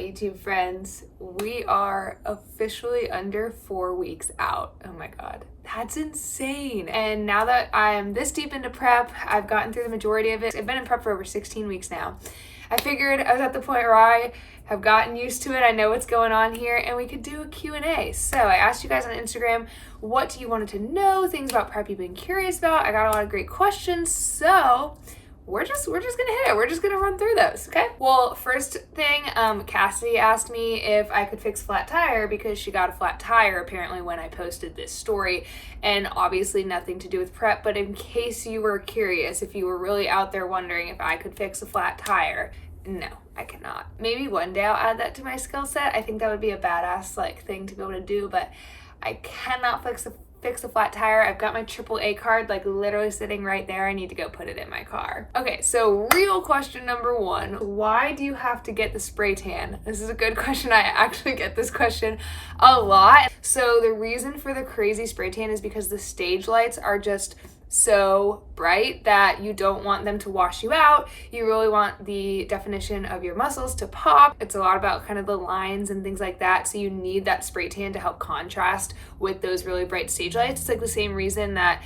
YouTube friends. We are officially under 4 weeks out. Oh my God, that's insane. And now that I'm this deep into prep, I've gotten through the majority of it. I've been in prep for over 16 weeks now. I figured I was at the point where I have gotten used to it. I know what's going on here, and we could do a Q&A. So I asked you guys on Instagram, what you wanted to know, things about prep you've been curious about. I got a lot of great questions, so we're just gonna hit it. We're just gonna run through those, okay? Well, first thing, Cassidy asked me if I could fix a flat tire because she got a flat tire apparently when I posted this story, and obviously nothing to do with prep, but in case you were curious, if you were really out there wondering if I could fix a flat tire, no, I cannot. Maybe one day I'll add that to my skill set. I think that would be a badass thing to be able to do, but I cannot fix a flat tire. I've got my AAA card literally sitting right there. I need to go put it in my car. Okay, so real question number one, why do you have to get the spray tan? This is a good question. I actually get this question a lot. So the reason for the crazy spray tan is because the stage lights are just so bright that you don't want them to wash you out. You really want the definition of your muscles to pop. It's a lot about kind of the lines and things like that. So you need that spray tan to help contrast with those really bright stage lights. It's the same reason that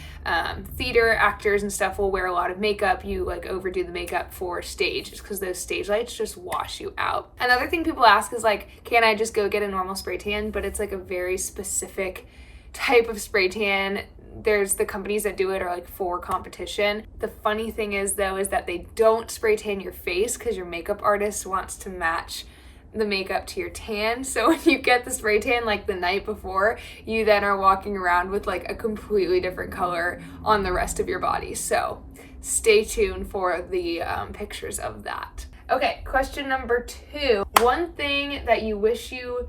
theater actors and stuff will wear a lot of makeup. You overdo the makeup for stage. It's because those stage lights just wash you out. Another thing people ask is can I just go get a normal spray tan? But it's a very specific type of spray tan. There's the companies that do it are for competition. The funny thing is though, is that they don't spray tan your face because your makeup artist wants to match the makeup to your tan. So when you get the spray tan the night before, you then are walking around with a completely different color on the rest of your body. So stay tuned for the pictures of that. Okay, question number 2. One thing that you wish you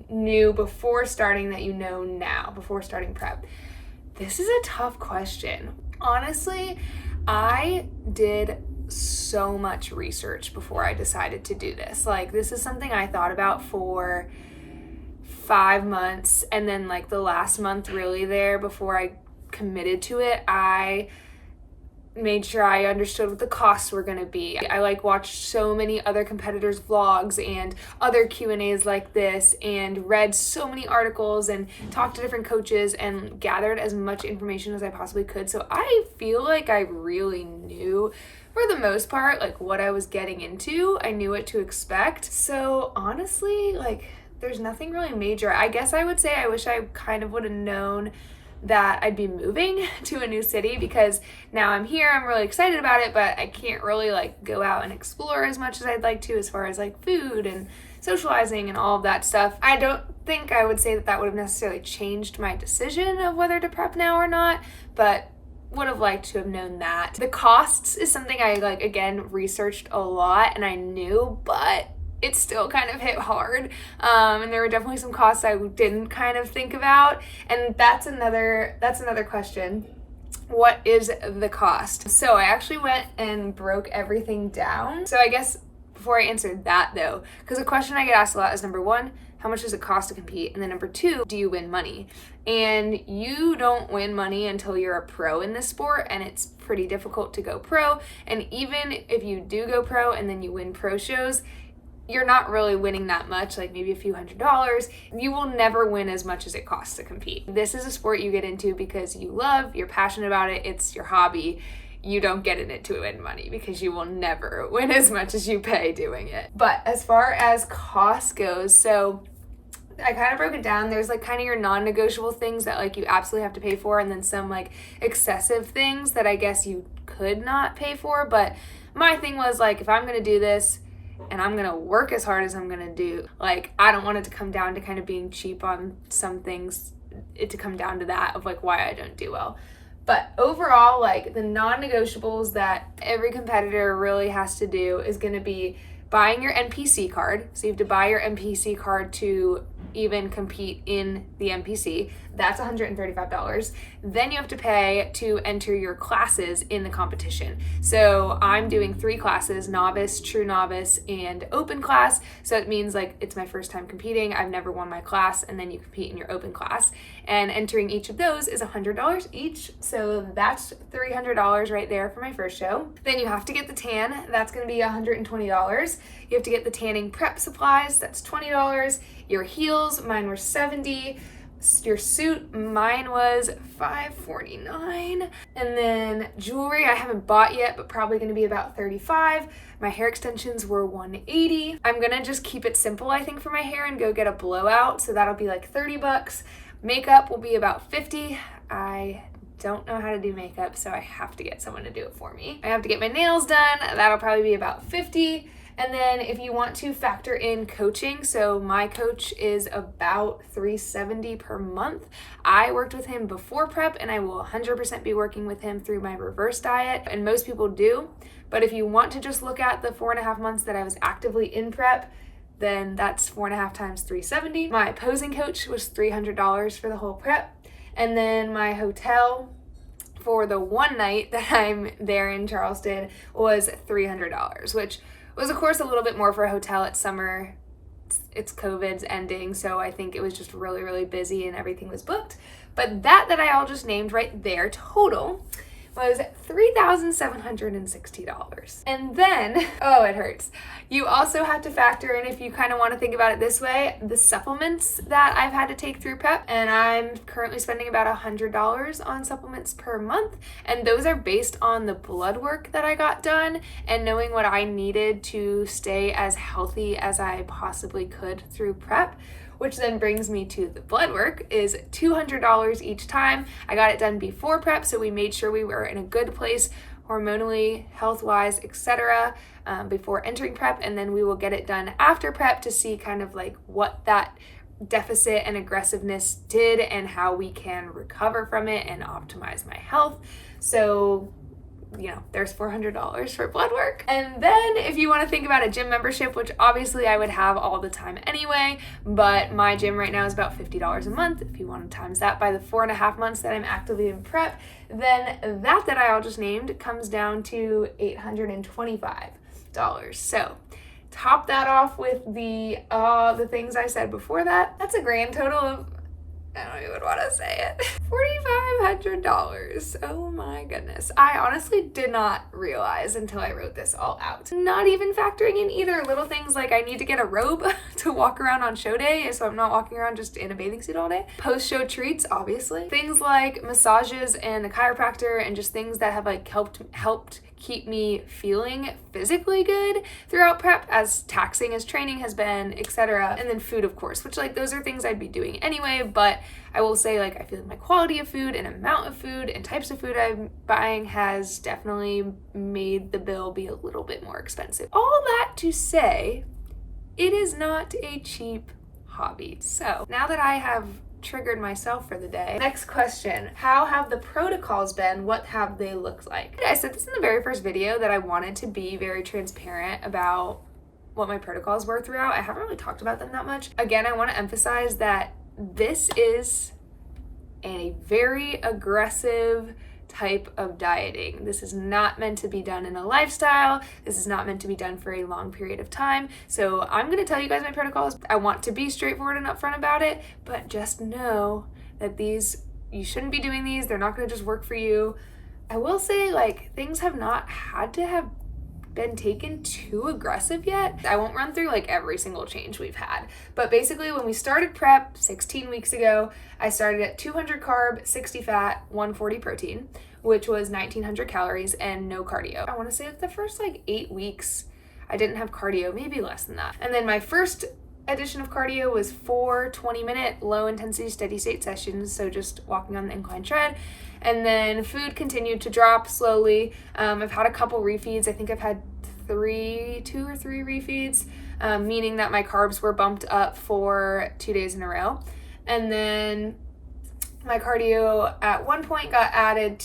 knew before starting that you know now, before starting prep. This is a tough question. Honestly, I did so much research before I decided to do this. This is something I thought about for 5 months, and then the last month really there before I committed to it, I made sure I understood what the costs were going to be. I watched so many other competitors' vlogs and other Q&As like this, and read so many articles and talked to different coaches and gathered as much information as I possibly could. So I feel I really knew for the most part what I was getting into. I knew what to expect. So honestly, there's nothing really major. I guess I would say I wish I kind of would have known that I'd be moving to a new city, because now I'm here, I'm really excited about it, but I can't really go out and explore as much as I'd like to as far as food and socializing and all of that stuff. I don't think I would say that would have necessarily changed my decision of whether to prep now or not, but would have liked to have known that. The costs is something I again researched a lot and I knew, but it still kind of hit hard, and there were definitely some costs I didn't kind of think about, and that's another question. What is the cost? So I actually went and broke everything down. So I guess before I answer that though, because a question I get asked a lot is, number 1, how much does it cost to compete? And then number 2, do you win money? And you don't win money until you're a pro in this sport, and it's pretty difficult to go pro. And even if you do go pro and then you win pro shows, you're not really winning that much, maybe a few $100s. You will never win as much as it costs to compete. This is a sport you get into because you love, you're passionate about it, it's your hobby. You don't get in it to win money because you will never win as much as you pay doing it. But as far as cost goes, so I kind of broke it down. There's kind of your non-negotiable things that you absolutely have to pay for, and then some excessive things that I guess you could not pay for. But my thing was if I'm gonna do this, and I'm gonna work as hard as I'm gonna do, I don't want it to come down to kind of being cheap on some things, it to come down to that of why I don't do well. But overall, the non-negotiables that every competitor really has to do is gonna be buying your NPC card. So you have to buy your NPC card to even compete in the NPC. That's $135. Then you have to pay to enter your classes in the competition. So I'm doing 3 classes: novice, true novice, and open class. So it means like it's my first time competing. I've never won my class, and then you compete in your open class. And entering each of those is $100 each. So that's $300 right there for my first show. Then you have to get the tan. That's going to be $120. You have to get the tanning prep supplies. That's $20. Your heels, mine were $70. Your suit, mine was $549. And then jewelry, I haven't bought yet, but probably going to be about $35. My hair extensions were $180. I'm going to just keep it simple, I think, for my hair and go get a blowout. So that'll be like $30. Makeup will be about $50. I don't know how to do makeup, so I have to get someone to do it for me. I have to get my nails done. That'll probably be about $50. And then if you want to factor in coaching, so my coach is about $370 per month. I worked with him before prep, and I will 100% be working with him through my reverse diet, and most people do. But if you want to just look at the 4.5 months that I was actively in prep, then that's 4.5 times $370. My posing coach was $300 for the whole prep. And then my hotel for the one night that I'm there in Charleston was $300, which was of course a little bit more for a hotel. It's summer, it's COVID's ending, so I think it was just really, really busy and everything was booked. But that I all just named right there, total, was $3,760. And then, oh, it hurts. You also have to factor in, if you kind of want to think about it this way, the supplements that I've had to take through prep, and I'm currently spending about $100 on supplements per month, and those are based on the blood work that I got done and knowing what I needed to stay as healthy as I possibly could through prep. Which then brings me to the blood work, is $200 each time. I got it done before prep, so we made sure we were in a good place hormonally, health-wise, etc. Before entering prep, and then we will get it done after prep to see kind of like what that deficit and aggressiveness did and how we can recover from it and optimize my health. So there's $400 for blood work. And then if you want to think about a gym membership, which obviously I would have all the time anyway, but my gym right now is about $50 a month. If you want to times that by the 4.5 months that I'm actively in prep, then that I all just named comes down to $825. So top that off with the things I said before that. That's a grand total of, I don't even want to say it, $4,500. Oh my goodness. I honestly did not realize until I wrote this all out. Not even factoring in either little things like I need to get a robe to walk around on show day, so I'm not walking around just in a bathing suit all day. Post-show treats, obviously. Things like massages and a chiropractor and just things that have like helped keep me feeling physically good throughout prep, as taxing as training has been, etc. And then food, of course, which like those are things I'd be doing anyway, but I will say like I feel like my quality of food and amount of food and types of food I'm buying has definitely made the bill be a little bit more expensive. All that to say, it is not a cheap hobby. So now that I have triggered myself for the day. Next question, how have the protocols been? What have they looked like? I said this in the very first video that I wanted to be very transparent about what my protocols were throughout. I haven't really talked about them that much. Again, I want to emphasize that this is a very aggressive type of dieting. This is not meant to be done in a lifestyle. This is not meant to be done for a long period of time. So I'm going to tell you guys my protocols. I want to be straightforward and upfront about it, but just know that you shouldn't be doing these. They're not going to just work for you. I will say like things have not had to have been taken too aggressive yet. I won't run through like every single change we've had, but basically when we started prep 16 weeks ago, I started at 200 carb, 60 fat, 140 protein, which was 1900 calories and no cardio. I want to say like the first like 8 weeks, I didn't have cardio, maybe less than that. And then my first edition of cardio was 4 20-minute low intensity steady state sessions, so just walking on the incline tread. And then food continued to drop slowly. I've had a couple refeeds. I think I've had 2 or 3 refeeds, meaning that my carbs were bumped up for 2 days in a row. And then my cardio at one point got added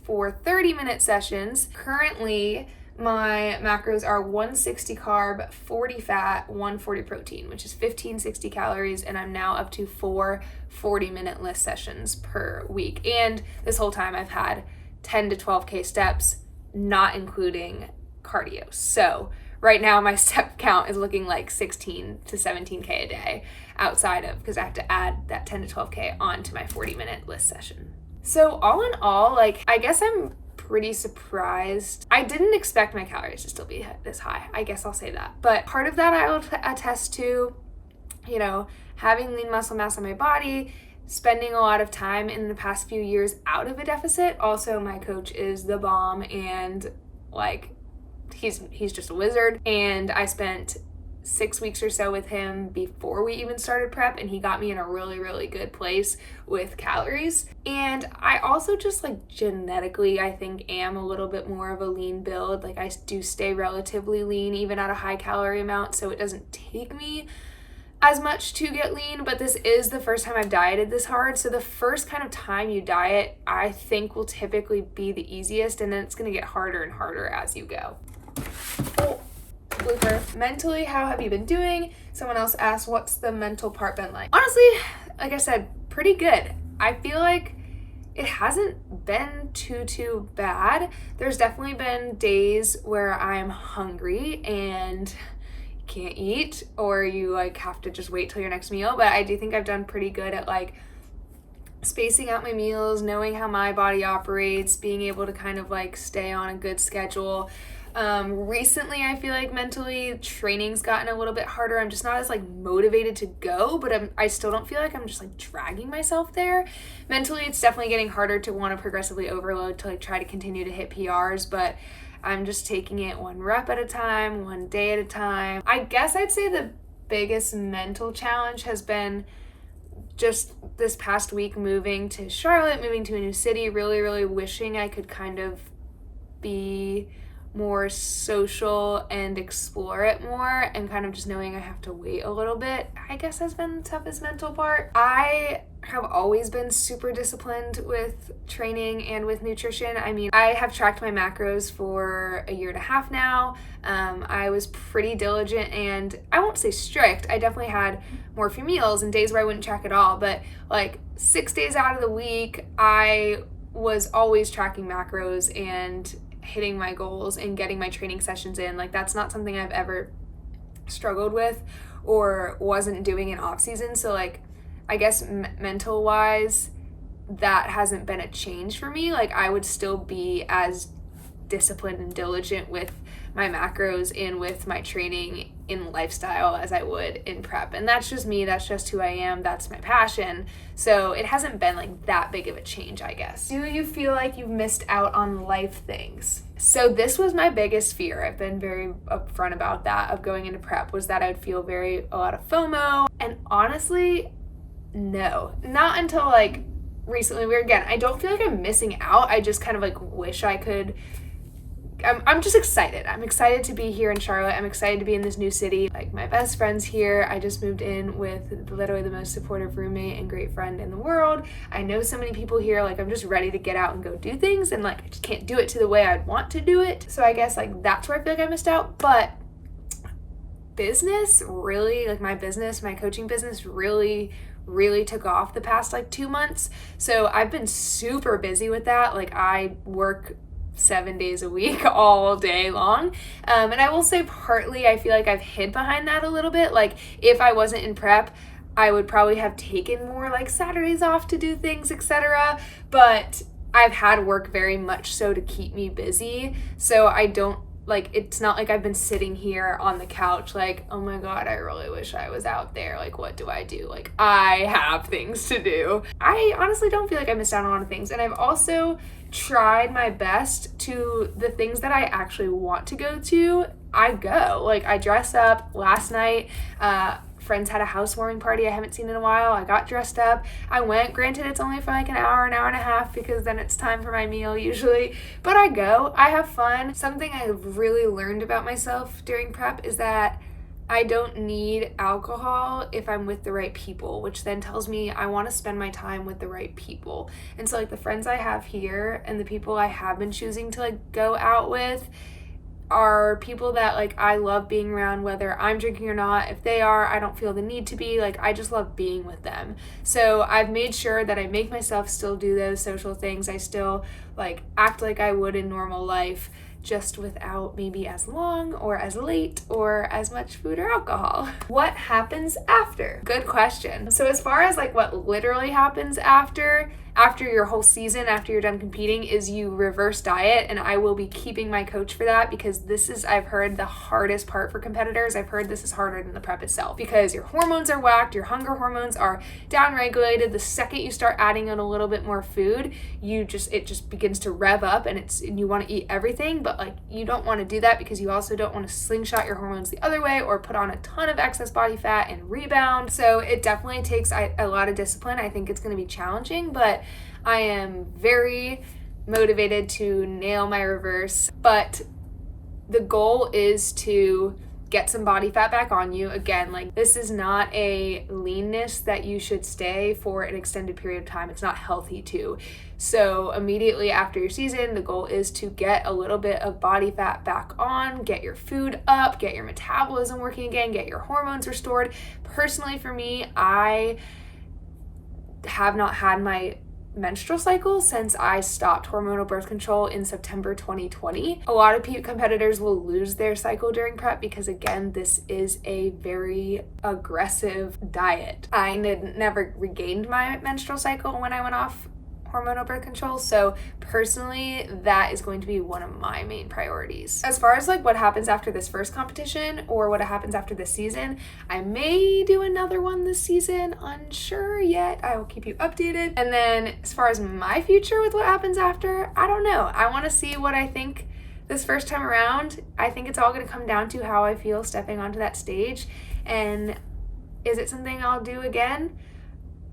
for 30-minute sessions. Currently, my macros are 160 carb, 40 fat, 140 protein, which is 1560 calories, and I'm now up to 4 40-minute list sessions per week. And this whole time I've had 10 to 12K steps, not including cardio. So right now my step count is looking like 16 to 17K a day outside of, because I have to add that 10 to 12K onto my 40-minute list session. So all in all, like, I guess I'm pretty surprised. I didn't expect my calories to still be this high. I guess I'll say that. But part of that I will attest to, you know, having lean muscle mass on my body, spending a lot of time in the past few years out of a deficit. Also, my coach is the bomb, and like he's just a wizard. And I spent 6 weeks or so with him before we even started prep, and he got me in a really, really good place with calories. And I also just like genetically, I think, am a little bit more of a lean build. Like I do stay relatively lean even at a high calorie amount, so it doesn't take me as much to get lean. But this is the first time I've dieted this hard, so the first kind of time you diet I think will typically be the easiest, and then it's going to get harder and harder as you go. Blooper. Mentally, how have you been doing? Someone else asked, what's the mental part been like? Honestly, like I said, pretty good. I feel like it hasn't been too bad. There's definitely been days where I'm hungry and can't eat, or you like have to just wait till your next meal. But I do think I've done pretty good at like spacing out my meals, knowing how my body operates, being able to kind of like stay on a good schedule. Recently I feel like mentally training's gotten a little bit harder. I'm just not as like motivated to go, but I still don't feel like I'm just like dragging myself there. Mentally it's definitely getting harder to want to progressively overload to like try to continue to hit PRs, but I'm just taking it one rep at a time, one day at a time. I guess I'd say the biggest mental challenge has been just this past week moving to Charlotte, moving to a new city, really wishing I could kind of be more social and explore it more, and kind of just knowing I have to wait a little bit, I guess, has been the toughest mental part. I have always been super disciplined with training and with nutrition. I mean, I have tracked my macros for a year and a half now. I was pretty diligent, and I won't say strict. I definitely had more few meals and days where I wouldn't track at all, but like 6 days out of the week, I was always tracking macros and hitting my goals and getting my training sessions in. Like that's not something I've ever struggled with or wasn't doing in off season. So like I guess mental wise that hasn't been a change for me. Like I would still be as disciplined and diligent with my macros and with my training in lifestyle as I would in prep. And that's just me, that's just who I am, that's my passion. So it hasn't been like that big of a change, I guess. Do you feel like you've missed out on life things? So this was my biggest fear. I've been very upfront about that of going into prep, was that I would feel a lot of FOMO. And honestly, no, not until like recently. I don't feel like I'm missing out. I just kind of like wish I could. I'm just excited. I'm excited to be here in Charlotte. I'm excited to be in this new city. Like my best friend's here. I just moved in with literally the most supportive roommate and great friend in the world. I know so many people here. Like I'm just ready to get out and go do things, and like I just can't do it to the way I'd want to do it. So I guess like that's where I feel like I missed out. But business really, like my coaching business really took off the past like 2 months. So I've been super busy with that. Like I work 7 days a week all day long. And I will say partly I feel like I've hid behind that a little bit. Like if I wasn't in prep, I would probably have taken more like Saturdays off to do things, etc. But I've had work very much so to keep me busy. So I don't like, it's not like I've been sitting here on the couch like, oh my God, I really wish I was out there. Like, what do I do? Like, I have things to do. I honestly don't feel like I missed out on a lot of things. And I've also tried my best to the things that I actually want to go to. I go. Like, I dress up. Last night, friends had a housewarming party I haven't seen in a while. I got dressed up. I went. Granted, it's only for like an hour and a half, because then it's time for my meal usually. But I go. I have fun. Something I've really learned about myself during prep is that I don't need alcohol if I'm with the right people, which then tells me I want to spend my time with the right people. And so like the friends I have here and the people I have been choosing to like go out with are people that like I love being around, whether I'm drinking or not. If they are, I don't feel the need to be. Like, I just love being with them. So I've made sure that I make myself still do those social things. I still like act like I would in normal life, just without maybe as long or as late or as much food or alcohol. What happens after? Good question. So as far as like what literally happens after your whole season, after you're done competing, is you reverse diet, and I will be keeping my coach for that, because this is, I've heard, the hardest part for competitors. I've heard this is harder than the prep itself, because your hormones are whacked, your hunger hormones are downregulated. The second you start adding in a little bit more food, it just begins to rev up, and you want to eat everything, but like you don't want to do that, because you also don't want to slingshot your hormones the other way or put on a ton of excess body fat and rebound. So it definitely takes a lot of discipline. I think it's going to be challenging, but I am very motivated to nail my reverse. But the goal is to get some body fat back on you. Again, like, this is not a leanness that you should stay for an extended period of time. It's not healthy to. So immediately after your season, the goal is to get a little bit of body fat back on, get your food up, get your metabolism working again, get your hormones restored. Personally, for me, I have not had my menstrual cycle since I stopped hormonal birth control in September 2020. A lot of competitors will lose their cycle during prep because, again, this is a very aggressive diet. I never regained my menstrual cycle when I went off hormonal birth control, so personally that is going to be one of my main priorities. As far as like what happens after this first competition or what happens after this season, I may do another one this season, unsure yet. I will keep you updated. And then as far as my future with what happens after, I don't know. I want to see what I think this first time around. I think it's all going to come down to how I feel stepping onto that stage, and is it something I'll do again?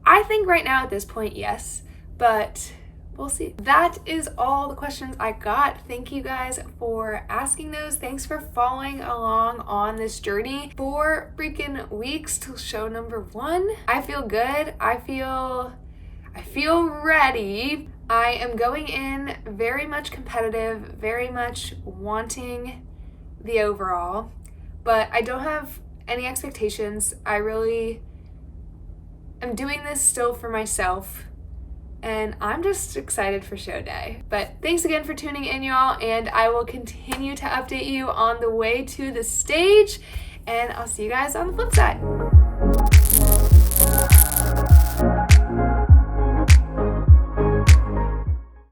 I think right now at this point, yes. But we'll see. That is all the questions I got. Thank you guys for asking those. Thanks for following along on this journey. 4 freaking weeks till show number 1. I feel good. I feel ready. I am going in very much competitive, very much wanting the overall, but I don't have any expectations. I really am doing this still for myself, and I'm just excited for show day. But thanks again for tuning in, y'all, and I will continue to update you on the way to the stage, and I'll see you guys on the flip side.